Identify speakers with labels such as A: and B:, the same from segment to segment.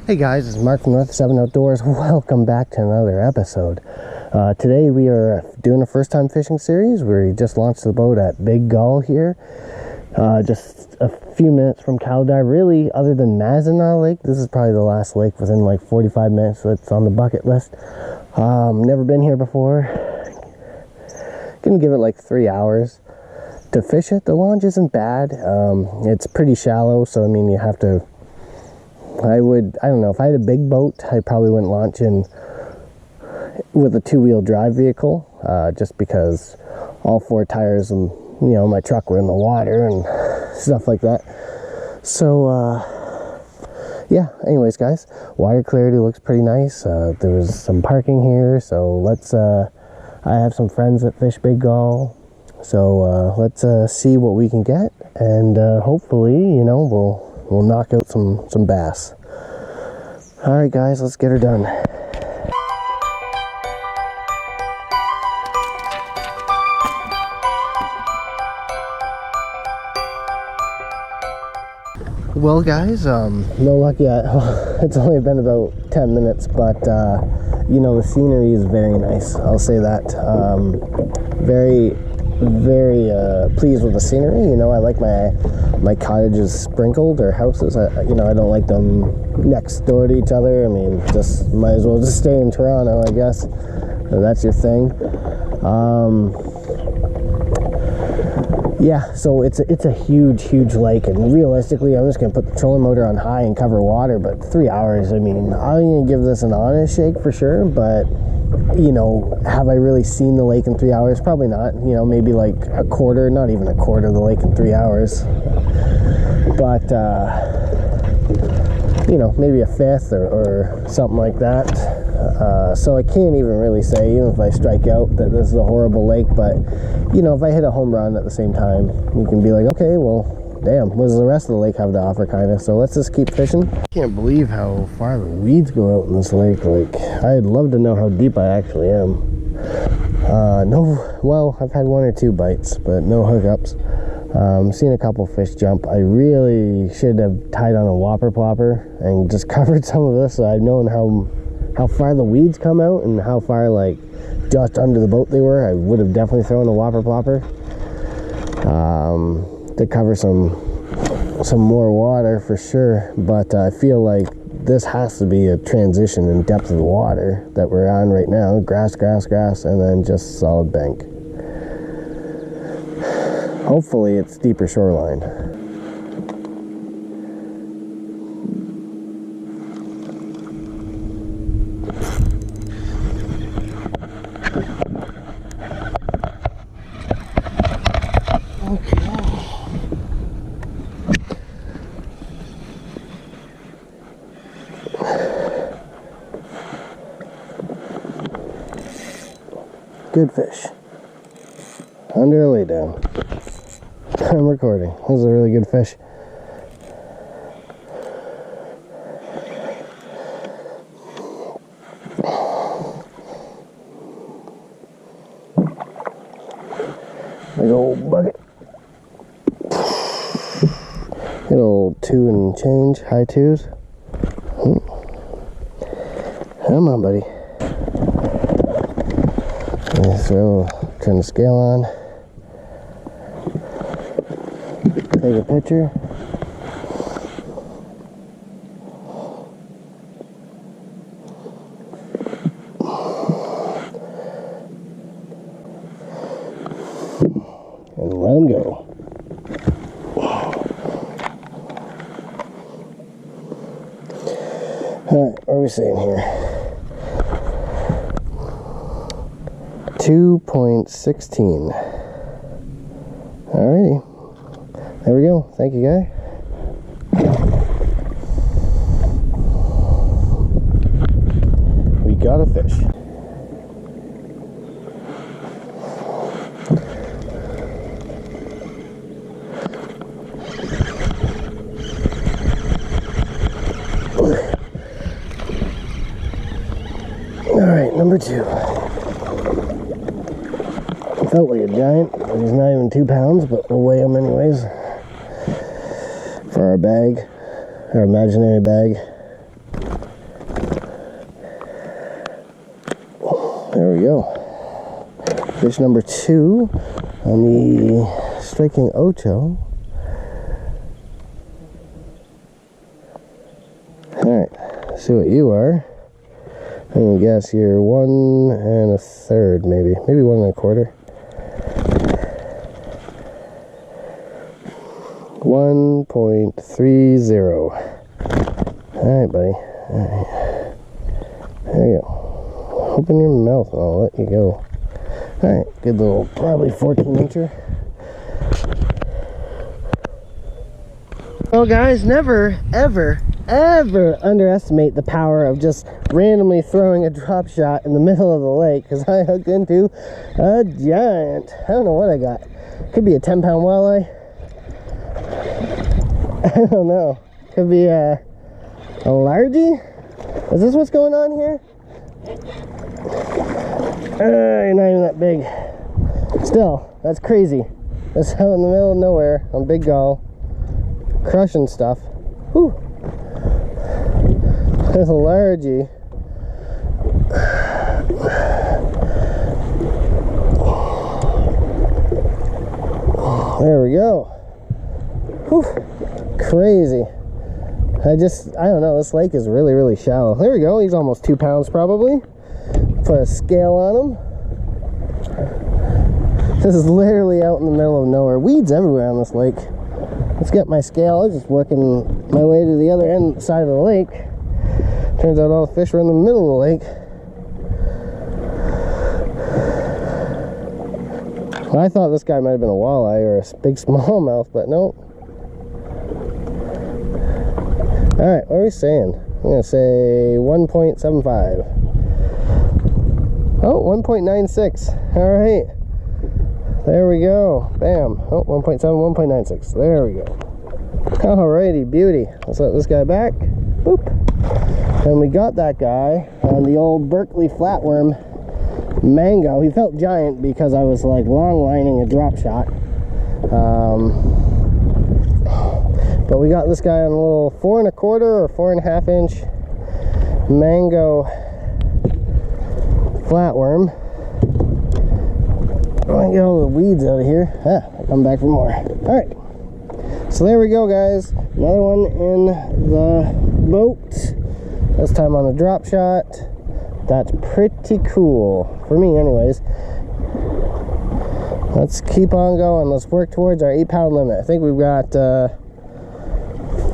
A: Hey guys, it's Mark from North 7 Outdoors. Welcome back to another episode. Today we are doing a first time fishing series. We just launched the boat at Big Gull here. Just a few minutes from Kaladar. Really, other than Mazenah Lake, this is probably the last lake within like 45 minutes that's on the bucket list. Never been here before. Gonna give it like 3 hours to fish it. The launch isn't bad. It's pretty shallow, so I mean you have to, I don't know, if I had a big boat, I probably wouldn't launch in with a two-wheel drive vehicle, just because all four tires and, you know, my truck were in the water and stuff like that. So, yeah, anyways, guys, water clarity looks pretty nice. There was some parking here, so let's, I have some friends that fish Big Gull, so let's see what we can get, and hopefully, you know, we'll knock out some bass. All right, guys, let's get her done. Well, guys, no luck yet. It's only been about 10 minutes, but you know, the scenery is very nice. I'll say that. Very pleased with the scenery. You know, I like my cottages sprinkled, or houses. You know, I don't like them next door to each other. I mean, just might as well just stay in Toronto, I guess. That's your thing. Yeah, so it's a huge lake, and realistically, I'm just gonna put the trolling motor on high and cover water. But 3 hours, I mean, I'm gonna give this an honest shake for sure. But you know, have I really seen the lake in 3 hours? Probably not. You know, maybe like a quarter, not even a quarter of the lake in 3 hours. But you know, maybe a fifth or something like that. So I can't even really say, even if I strike out, that this is a horrible lake. But you know, if I hit a home run at the same time, you can be like, okay, well, damn, what does the rest of the lake have to offer, kind of? So let's just keep fishing. I can't believe how far the weeds go out in this lake. Like, I'd love to know how deep I actually am. Well, I've had one or two bites, but no hookups. Seen a couple fish jump. I really should have tied on a whopper plopper and just covered some of this, so I've known how far the weeds come out and how far, like, just under the boat they were. I would have definitely thrown a whopper plopper to cover some more water for sure. But I feel like this has to be a transition in depth of the water that we're on right now. Grass, and then just solid bank. Hopefully it's deeper shoreline. Good fish. Under a lay down. I'm recording. This is a really good fish. Big old bucket. Good old 2 and change, high 2s. Come on, buddy. Turn the scale on, take a picture, and let him go. Alright, what are we saying here? 2.16. Alrighty. There we go. Thank you, guy. We got a fish. Alright, number 2. Felt like a giant. He's not even 2 pounds, but we'll weigh him anyways for our bag, our imaginary bag. There we go. Fish number 2 on the striking Ocho. Alright, see what you are. I'm gonna guess you're 1 1/3, maybe 1 1/4. 1.30. Alright, buddy. Alright. There you go. Open your mouth and I'll let you go. Alright, good little, probably 14-incher. Well, guys, never, ever underestimate the power of just randomly throwing a drop shot in the middle of the lake, because I hooked into a giant. I don't know what I got. Could be a 10-pound walleye. I don't know. Could be a largie? Is this what's going on here? You're not even that big. Still, that's crazy. That's out in the middle of nowhere on Big Gull, crushing stuff. Whew. That's a largie. There we go. Whew. Crazy. I don't know, this lake is really, really shallow. There we go, he's almost 2 pounds probably. Put a scale on him. This is literally out in the middle of nowhere. Weeds everywhere on this lake. Let's get my scale. I was just working my way to the other side of the lake. Turns out all the fish were in the middle of the lake. Well, I thought this guy might have been a walleye or a big smallmouth, but no. Alright, what are we saying? I'm going to say 1.75. Oh, 1.96. Alright. There we go. Bam. Oh, 1.7, 1.96. There we go. Alrighty, beauty. Let's let this guy back. Boop. And we got that guy on the old Berkeley flatworm mango. He felt giant because I was like long lining a drop shot. But we got this guy on a little 4 1/4 or 4.5 inch mango flatworm. I'm gonna get all the weeds out of here. I'll come back for more. Alright. So there we go, guys. Another one in the boat. This time on a drop shot. That's pretty cool. For me, anyways. Let's keep on going. Let's work towards our 8-pound limit. I think we've got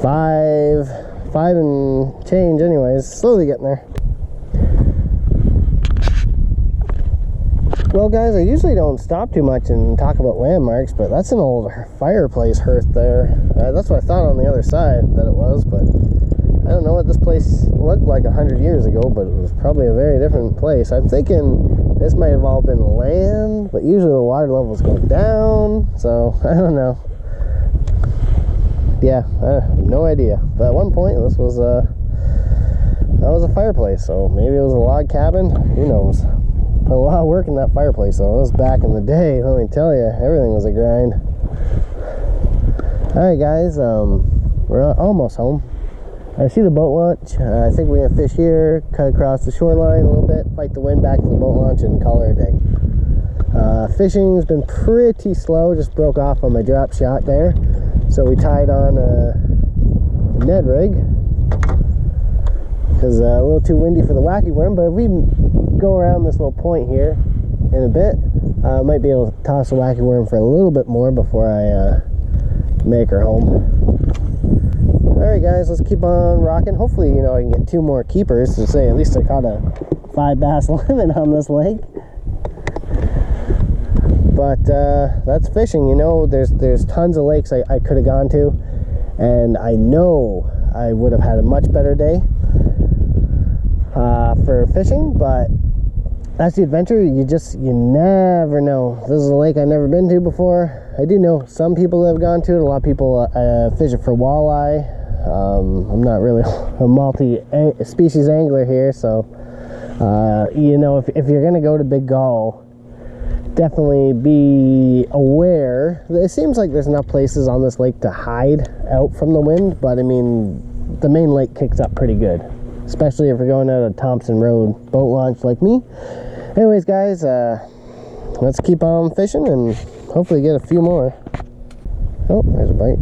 A: 5 and change anyways. Slowly getting there. Well, guys, I usually don't stop too much and talk about landmarks, but that's an old fireplace hearth there. That's what I thought on the other side that it was, but I don't know what this place looked like 100 years ago, but it was probably a very different place. I'm thinking this might have all been land, but usually the water levels go down, so I don't know. Yeah, I have no idea. But at one point, this was that was a fireplace, so maybe it was a log cabin. Who knows? Put a lot of work in that fireplace, though. It was back in the day. Let me tell you, everything was a grind. All right, guys, we're almost home. I see the boat launch. I think we're gonna fish here, cut across the shoreline a little bit, fight the wind back to the boat launch, and call her a day. Fishing's been pretty slow. Just broke off on my drop shot there. So we tied on a Ned rig because a little too windy for the wacky worm. But if we go around this little point here in a bit, I might be able to toss the wacky worm for a little bit more before I make her home. Alright, guys, let's keep on rocking. Hopefully, you know, I can get 2 more keepers to say at least I caught a 5 bass limit on this lake. But that's fishing, you know. There's tons of lakes I could have gone to, and I know I would have had a much better day for fishing, but that's the adventure. You never know. This is a lake I've never been to before. I do know some people that have gone to it. A lot of people fish it for walleye. I'm not really a multi-species angler here, so you know, if you're gonna go to Big Gull, definitely be aware. It seems like there's enough places on this lake to hide out from the wind, but I mean, the main lake kicks up pretty good, especially if you're going out a Thompson Road boat launch like me. Anyways, guys, let's keep on fishing and hopefully get a few more. Oh, there's a bite.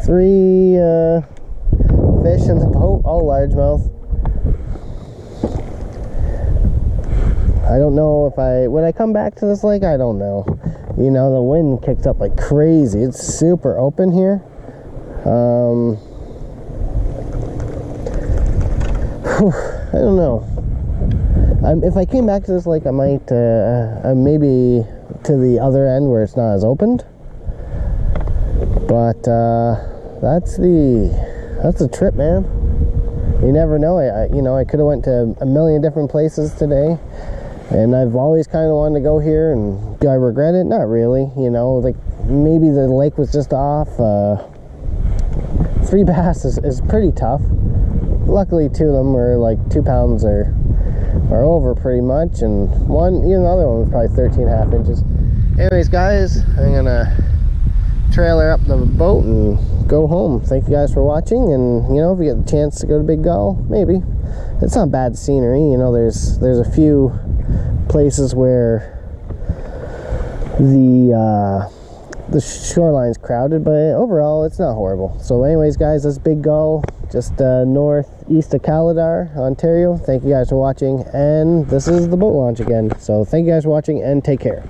A: 3 fish in the boat, all largemouth. I don't know if when I come back to this lake, I don't know. You know, the wind kicks up like crazy. It's super open here. I don't know. If I came back to this lake, I might maybe to the other end where it's not as opened. But that's the trip, man. You never know. I could have went to a million different places today, and I've always kind of wanted to go here. And do I regret it? Not really. You know, like maybe the lake was just off. 3 bass is pretty tough. Luckily, 2 of them were like 2 pounds or over pretty much, and the other one was probably 13.5 inches. Anyways, guys, I'm gonna trailer up the boat and go home. Thank you guys for watching, and you know, if you get the chance to go to Big Gull, maybe. It's not bad scenery. You know, there's a few places where the shoreline's crowded, but overall it's not horrible. So anyways, guys, that's Big Gull, just northeast of Kaladar, Ontario. Thank you guys for watching, and this is the boat launch again. So thank you guys for watching, and take care.